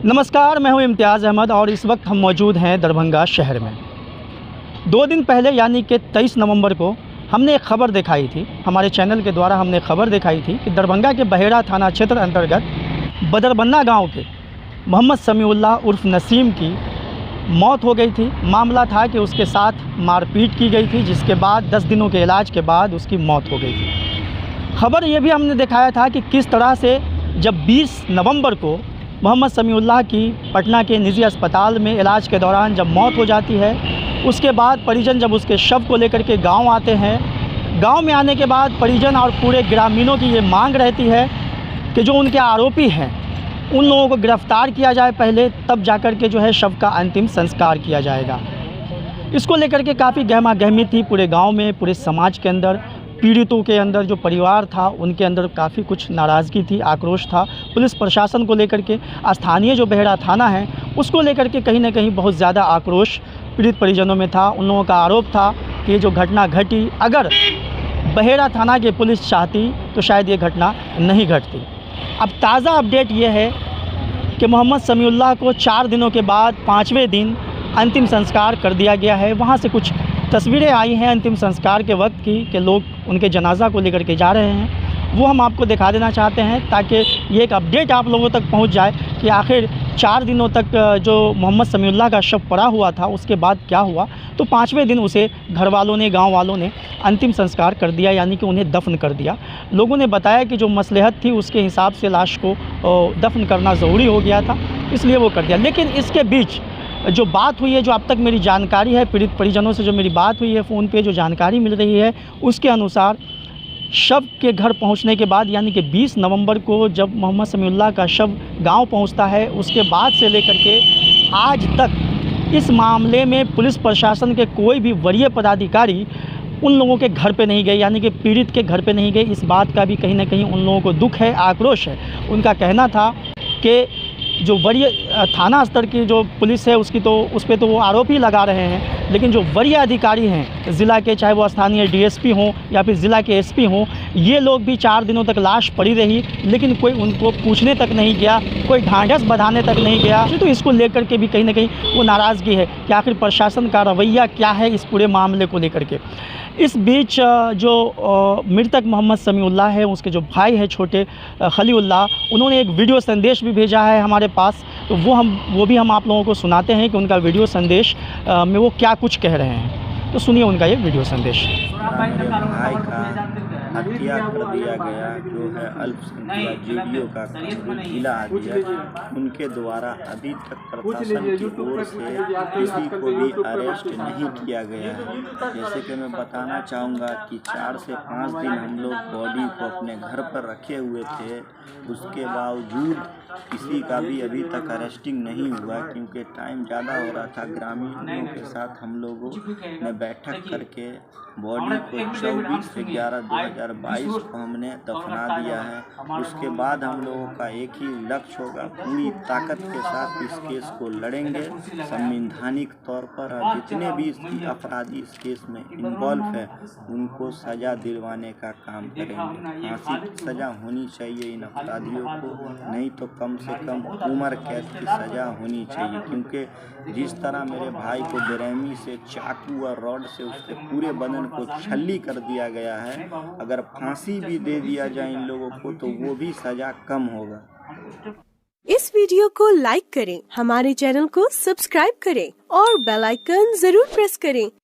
नमस्कार, मैं हूं इम्तियाज़ अहमद और इस वक्त हम मौजूद हैं दरभंगा शहर में। 2 दिन पहले यानी कि 23 नवंबर को हमने एक ख़बर दिखाई थी, हमारे चैनल के द्वारा हमने ख़बर दिखाई थी कि दरभंगा के बहेड़ा थाना क्षेत्र अंतर्गत बदरबन्ना गांव के मोहम्मद समीउल्लाह उर्फ़ नसीम की मौत हो गई थी। मामला था कि उसके साथ मारपीट की गई थी, जिसके बाद 10 दिनों के इलाज के बाद उसकी मौत हो गई थी। ख़बर ये भी हमने दिखाया था कि किस तरह से जब 20 नवंबर को मोहम्मद समीउल्लाह की पटना के निजी अस्पताल में इलाज के दौरान जब मौत हो जाती है, उसके बाद परिजन जब उसके शव को लेकर के गांव आते हैं, गांव में आने के बाद परिजन और पूरे ग्रामीणों की ये मांग रहती है कि जो उनके आरोपी हैं उन लोगों को गिरफ़्तार किया जाए पहले, तब जाकर के जो है शव का अंतिम संस्कार किया जाएगा। इसको लेकर के काफ़ी गहमा गहमी थी पूरे गाँव में, पूरे समाज के अंदर। पीड़ितों के अंदर जो परिवार था उनके अंदर काफ़ी कुछ नाराज़गी थी, आक्रोश था पुलिस प्रशासन को लेकर के। स्थानीय जो बहेड़ा थाना है उसको लेकर के कहीं ना कहीं बहुत ज़्यादा आक्रोश पीड़ित परिजनों में था। उन लोगों का आरोप था कि ये जो घटना घटी, अगर बहेड़ा थाना की पुलिस चाहती तो शायद ये घटना नहीं घटती। अब ताज़ा अपडेट ये है कि मोहम्मद समीउल्लाह को 4 दिनों के बाद 5वें दिन अंतिम संस्कार कर दिया गया है। वहाँ से कुछ तस्वीरें आई हैं अंतिम संस्कार के वक्त की कि लोग उनके जनाजा को लेकर के जा रहे हैं, वो हम आपको दिखा देना चाहते हैं ताकि ये एक अपडेट आप लोगों तक पहुंच जाए कि आखिर 4 दिनों तक जो मोहम्मद समीउल्लाह का शव पड़ा हुआ था उसके बाद क्या हुआ। तो 5वें दिन उसे घर वालों ने, गांव वालों ने अंतिम संस्कार कर दिया, यानी कि उन्हें दफन कर दिया। लोगों ने बताया कि जो मसलहत थी उसके हिसाब से लाश को दफन करना ज़रूरी हो गया था, इसलिए वो कर दिया। लेकिन इसके बीच जो बात हुई है, जो अब तक मेरी जानकारी है, पीड़ित परिजनों से जो मेरी बात हुई है फ़ोन पे, जो जानकारी मिल रही है उसके अनुसार शव के घर पहुंचने के बाद यानी कि 20 नवंबर को जब मोहम्मद समीउल्लाह का शव गांव पहुंचता है, उसके बाद से लेकर के आज तक इस मामले में पुलिस प्रशासन के कोई भी वरीय पदाधिकारी उन लोगों के घर पे नहीं गए, यानी कि पीड़ित के घर पे नहीं गए। इस बात का भी कहीं ना कहीं उन लोगों को दुख है, आक्रोश है। उनका कहना था कि जो वरीय थाना स्तर की जो पुलिस है उसकी तो उस पर तो वो आरोप ही लगा रहे हैं, लेकिन जो वरीय अधिकारी हैं ज़िला के, चाहे वो स्थानीय डीएसपी हों या फिर ज़िला के एसपी हों, ये लोग भी 4 दिनों तक लाश पड़ी रही, लेकिन कोई उनको पूछने तक नहीं गया, कोई ढांढस बंधाने तक नहीं गया। तो इसको लेकर के भी कहीं ना कहीं वो नाराज़गी है कि आखिर प्रशासन का रवैया क्या है इस पूरे मामले को लेकर के। इस बीच जो मृतक मोहम्मद समीउल्लाह है, उसके जो भाई है छोटे खलीउल्लाह, उन्होंने एक वीडियो संदेश भी भेजा है हमारे पास, तो वो भी हम आप लोगों को सुनाते हैं कि उनका वीडियो संदेश में वो क्या कुछ कह रहे हैं। तो सुनिए उनका ये वीडियो संदेश। मेरे भाई का हत्या कर दिया गया, जो है अल्पसंख्यक जेडीओ का जिला अध्यक्ष, उनके द्वारा अभी तक प्रशासन की ओर से किसी को भी अरेस्ट नहीं किया गया है। जैसे कि मैं बताना चाहूँगा कि 4 से 5 दिन हम लोग बॉडी को अपने घर पर रखे हुए थे, उसके बावजूद किसी का भी अभी तक अरेस्टिंग नहीं हुआ, क्योंकि टाइम ज़्यादा हो रहा था। ग्रामीणों के साथ हम लोगों ने बैठक करके बॉडी को 24/11/2022 को हमने दफना दिया है। उसके बाद हम लोगों का एक ही लक्ष्य होगा, पूरी ताकत के साथ इस केस को लड़ेंगे संवैधानिक तौर पर, और जितने भी अपराधी इस केस में इन्वॉल्व है उनको सज़ा दिलवाने का काम करेंगे। फांसी की सज़ा होनी चाहिए इन अपराधियों को, नहीं तो कम से कम उम्र कैद की सज़ा होनी चाहिए, क्योंकि जिस तरह मेरे भाई को बेरहमी से चाकू और रॉड से उसके पूरे बदन को छल्ली कर दिया गया है, अगर फांसी भी दे दिया जाए इन लोगों को तो वो भी सज़ा कम होगा। इस वीडियो को लाइक करें, हमारे चैनल को सब्सक्राइब करें और बेल आइकन जरूर प्रेस करें